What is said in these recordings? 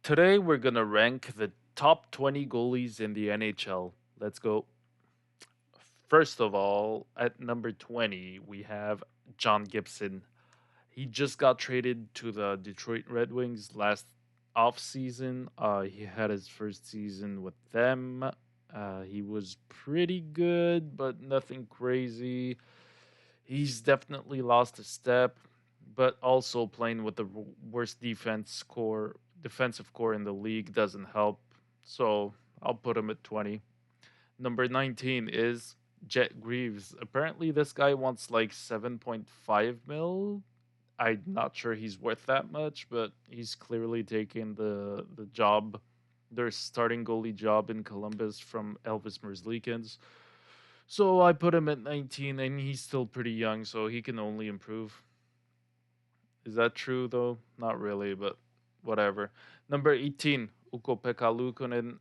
Today we're gonna rank the top 20 goalies in the NHL. Let's go. First of all, at number 20, we have John Gibson. He just got traded to the Detroit Red Wings last offseason. He had his first season with them. He was pretty good, but nothing crazy. He's definitely lost a step, but also playing with the worst defensive core in the league doesn't help. So I'll put him at 20. Number 19 is Jet Greaves. Apparently, this guy wants like 7.5 mil. I'm not sure he's worth that much, but he's clearly taking the job, their starting goalie job in Columbus from Elvis Merzlikins. So I put him at 19, and he's still pretty young, so he can only improve. Is that true though? Not really, but whatever. Number 18, Ukko-Pekka Luukkonen.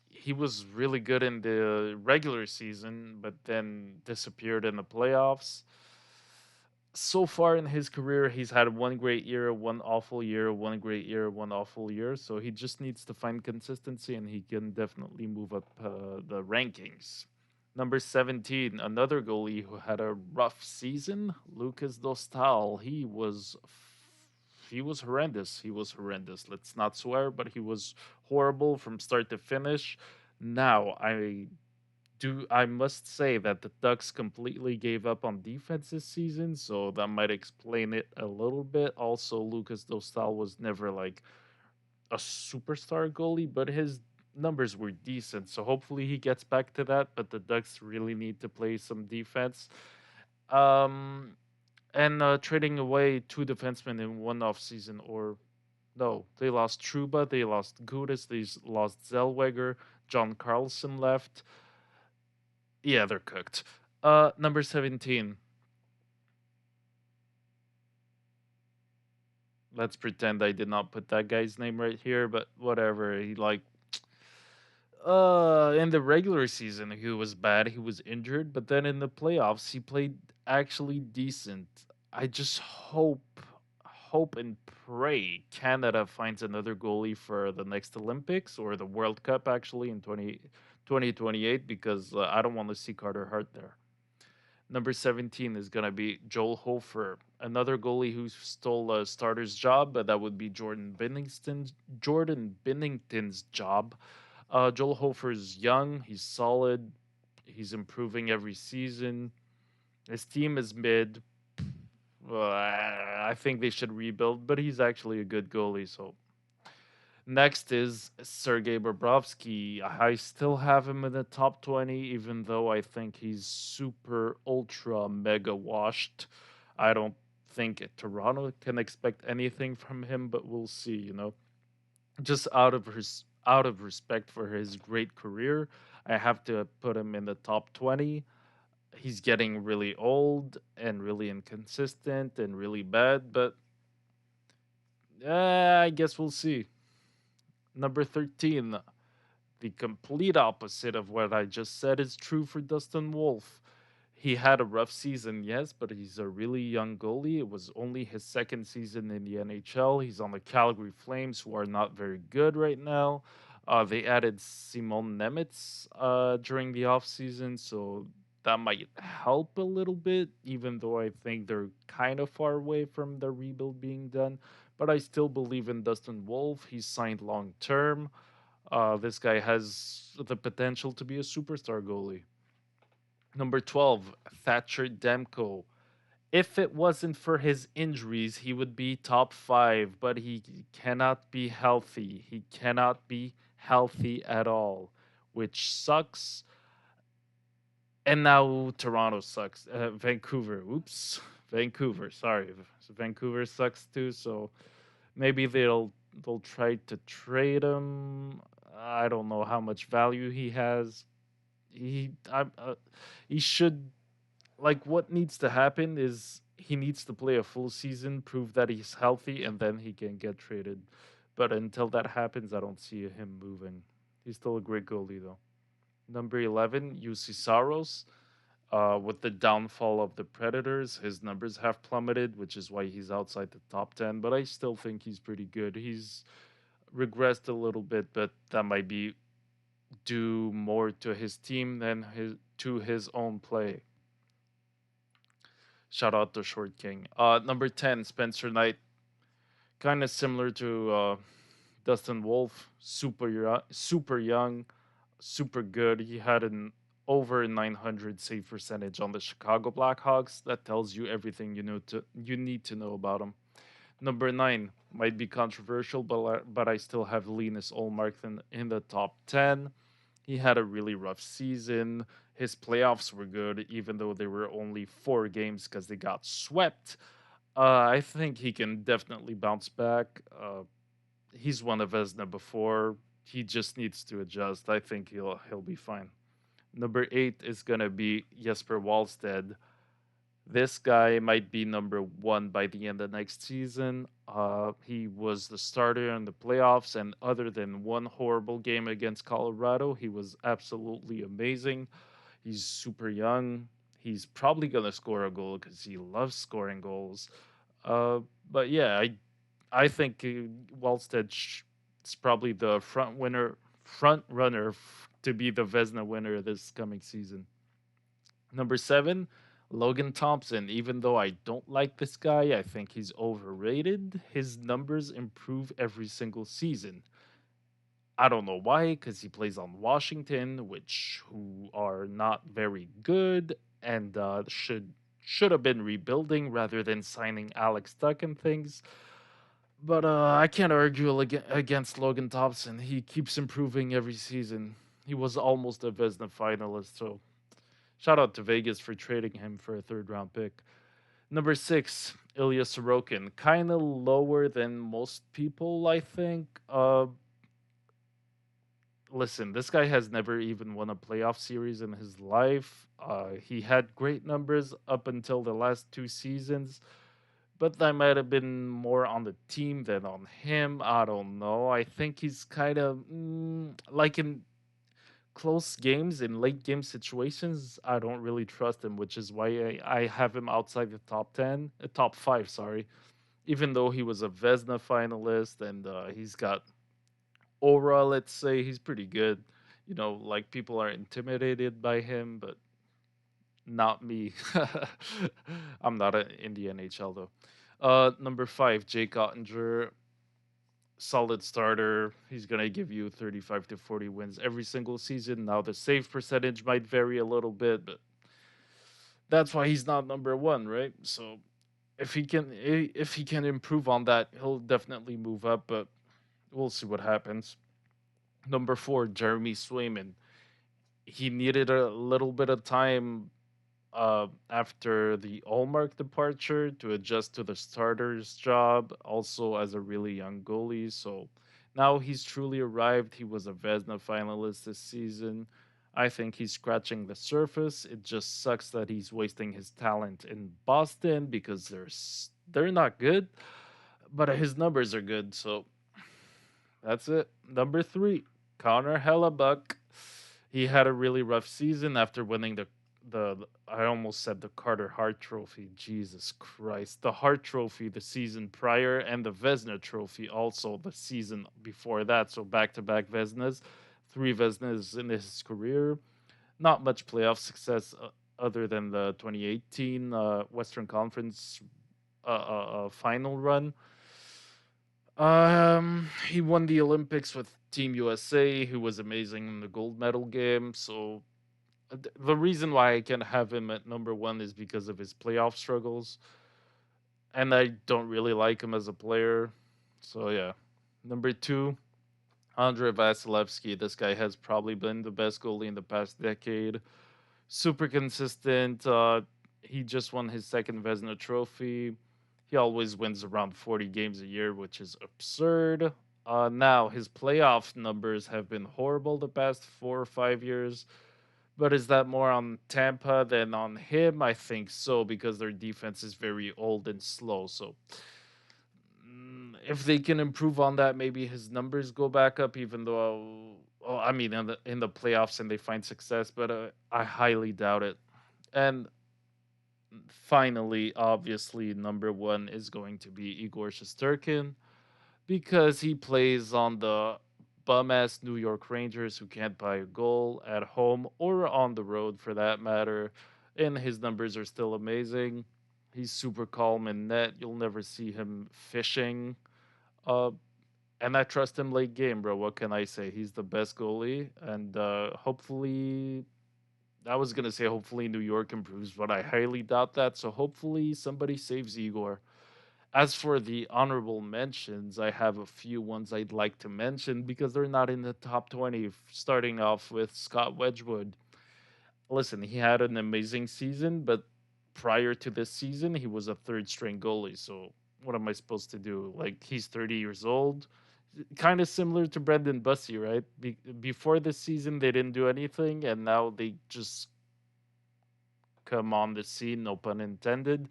He was really good in the regular season, but then disappeared in the playoffs. So far in his career, he's had one great year, one awful year, one great year, one awful year. So he just needs to find consistency, and he can definitely move up the rankings. Number 17, another goalie who had a rough season, Lucas Dostal. He was horrendous. He was horrendous. Let's not swear, but he was horrible from start to finish. Now, I must say that the Ducks completely gave up on defense this season, so that might explain it a little bit. Also, Lucas Dostal was never like a superstar goalie, but his numbers were decent. So hopefully he gets back to that. But the Ducks really need to play some defense. Um, and trading away two defensemen in one off season, or no, they lost Truba, they lost Gudis, they lost Zellweger, John Carlson left. Yeah, they're cooked. Number 17. Let's pretend I did not put that guy's name right here, but whatever. He like in the regular season he was bad, he was injured, but then in the playoffs he played actually decent. I just hope and pray Canada finds another goalie for the next Olympics or the World Cup actually in 2028 because I don't want to see Carter Hart there. Number 17 is going to be Joel Hofer, another goalie who stole a starter's job, but that would be Jordan Binnington's job. Joel Hofer's young, he's solid, he's improving every season. His team is mid. I think they should rebuild, but he's actually a good goalie. So next is Sergei Bobrovsky. I still have him in the top 20, even though I think he's super ultra mega washed. I don't think Toronto can expect anything from him, but we'll see. Just out of respect for his great career, I have to put him in the top 20. He's getting really old and really inconsistent and really bad, but I guess we'll see. Number 13, the complete opposite of what I just said is true for Dustin Wolf. He had a rough season, yes, but he's a really young goalie. It was only his second season in the NHL. He's on the Calgary Flames, who are not very good right now. They added Simon Nemitz during the offseason, so that might help a little bit, even though I think they're kind of far away from the rebuild being done. But I still believe in Dustin Wolf. He's signed long term. This guy has the potential to be a superstar goalie. Number 12, Thatcher Demko. If it wasn't for his injuries, he would be top five, but he cannot be healthy. He cannot be healthy at all, which sucks. And now Toronto sucks. Vancouver, oops. Vancouver, sorry. Vancouver sucks too, so maybe they'll try to trade him. I don't know how much value he has. He should, like, what needs to happen is he needs to play a full season, prove that he's healthy, and then he can get traded. But until that happens, I don't see him moving. He's still a great goalie though. Number 11, UC Saros. With the downfall of the Predators, his numbers have plummeted, which is why he's outside the top 10. But I still think he's pretty good. He's regressed a little bit, but that might be due more to his team than his own play. Shout out to Short King. Number 10, Spencer Knight. Kind of similar to Dustin Wolf. Super young, super good. He had an over 900 save percentage on the Chicago Blackhawks. That tells you everything you need to know about him. Number 9 might be controversial, but I still have Linus Olmark in the top 10. He had a really rough season. His playoffs were good, even though they were only 4 games because they got swept. I think he can definitely bounce back. He's won a Vesna before. He just needs to adjust. I think he'll be fine. Number 8 is gonna be Jesper Wallstead. This guy might be number 1 by the end of next season. He was the starter in the playoffs, and other than one horrible game against Colorado, he was absolutely amazing. He's super young. He's probably gonna score a goal because he loves scoring goals. Uh, but yeah, I think Wallstead is probably the front runner to be the Vesna winner this coming season. Number 7, Logan Thompson. Even though I don't like this guy, I think he's overrated. His numbers improve every single season. I don't know why, because he plays on Washington, which who are not very good and should have been rebuilding rather than signing Alex Tuck and things. But I can't argue against Logan Thompson. He keeps improving every season. He was almost a Vesna finalist, so shout out to Vegas for trading him for a third round pick. Number 6, Ilya Sorokin. Kind of lower than most people, I think. Listen, this guy has never even won a playoff series in his life. He had great numbers up until the last 2 seasons, but that might have been more on the team than on him. I don't know. I think he's kind of like in close games, in late game situations. I don't really trust him, which is why I have him outside the top 10, top 5, sorry. Even though he was a Vesna finalist and he's got aura, let's say, he's pretty good. Like people are intimidated by him, but not me. I'm not in the NHL though. Number 5, Jake Ottinger, solid starter. He's gonna give you 35 to 40 wins every single season. Now the save percentage might vary a little bit, but that's why he's not number 1, right? So if he can improve on that, he'll definitely move up. But we'll see what happens. Number 4, Jeremy Swayman. He needed a little bit of time after the Allmark departure to adjust to the starter's job, also as a really young goalie. So now he's truly arrived. He was a Vesna finalist this season. I think he's scratching the surface. It just sucks that he's wasting his talent in Boston because they're not good, but his numbers are good. So that's it. Number 3, Connor Hellebuck. He had a really rough season after winning the I almost said the Carter Hart Trophy. Jesus Christ. The Hart Trophy the season prior and the Vesna Trophy also the season before that. So back-to-back Vesnas, 3 Vesnas in his career. Not much playoff success other than the 2018 Western Conference final run. He won the Olympics with Team USA, who was amazing in the gold medal game. So the reason why I can have him at number 1 is because of his playoff struggles, and I don't really like him as a player. So yeah, number 2, Andre Vasilevsky. This guy has probably been the best goalie in the past decade. Super consistent. He just won his second Vezina Trophy. He always wins around 40 games a year, which is absurd. Now, his playoff numbers have been horrible the past 4 or 5 years. But is that more on Tampa than on him? I think so, because their defense is very old and slow. So if they can improve on that, maybe his numbers go back up. Even though, I mean, in the playoffs and they find success, but I highly doubt it. And finally, obviously, number 1 is going to be Igor Shesterkin. because he plays on the bum ass New York Rangers who can't buy a goal at home or on the road for that matter. And his numbers are still amazing. He's super calm in net. You'll never see him fishing. Uh, and I trust him late game, bro. What can I say? He's the best goalie, and hopefully, I was gonna say hopefully New York improves, but I highly doubt that. So hopefully somebody saves Igor. As for the honorable mentions, I have a few ones I'd like to mention because they're not in the top 20. Starting off with Scott Wedgwood. Listen, he had an amazing season, but prior to this season, he was a third string goalie. So what am I supposed to do? Like, he's 30 years old. Kind of similar to Brendan Bussey, right? Before this season, they didn't do anything, and now they just come on the scene, no pun intended.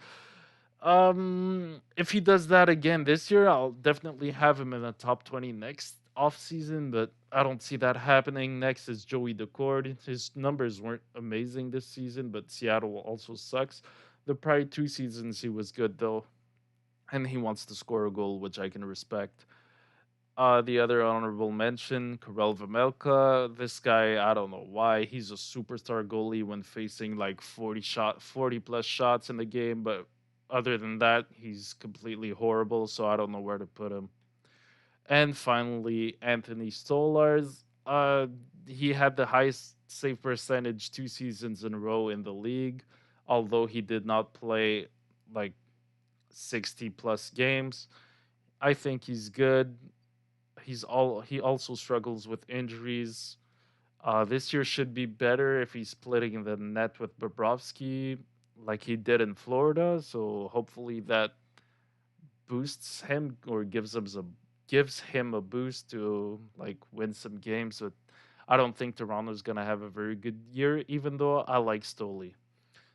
If he does that again this year, I'll definitely have him in the top 20 next off season, but I don't see that happening. Next is Joey Decord. His numbers weren't amazing this season, but Seattle also sucks. The prior two seasons he was good though, and he wants to score a goal, which I can respect. The other honorable mention, Karel Vamelka. This guy, I don't know why. He's a superstar goalie when facing like 40 plus shots in the game, but other than that, he's completely horrible, so I don't know where to put him. And finally, Anthony Stolars. He had the highest save percentage 2 seasons in a row in the league, although he did not play like 60 plus games. I think he's good. He also struggles with injuries. This year should be better if he's splitting the net with Bobrovsky like he did in Florida. So hopefully that boosts him or gives him a boost to like win some games. But I don't think Toronto's gonna have a very good year, even though I like Stoli.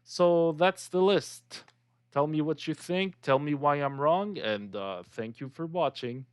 So that's the list. Tell me what you think. Tell me why I'm wrong, and thank you for watching.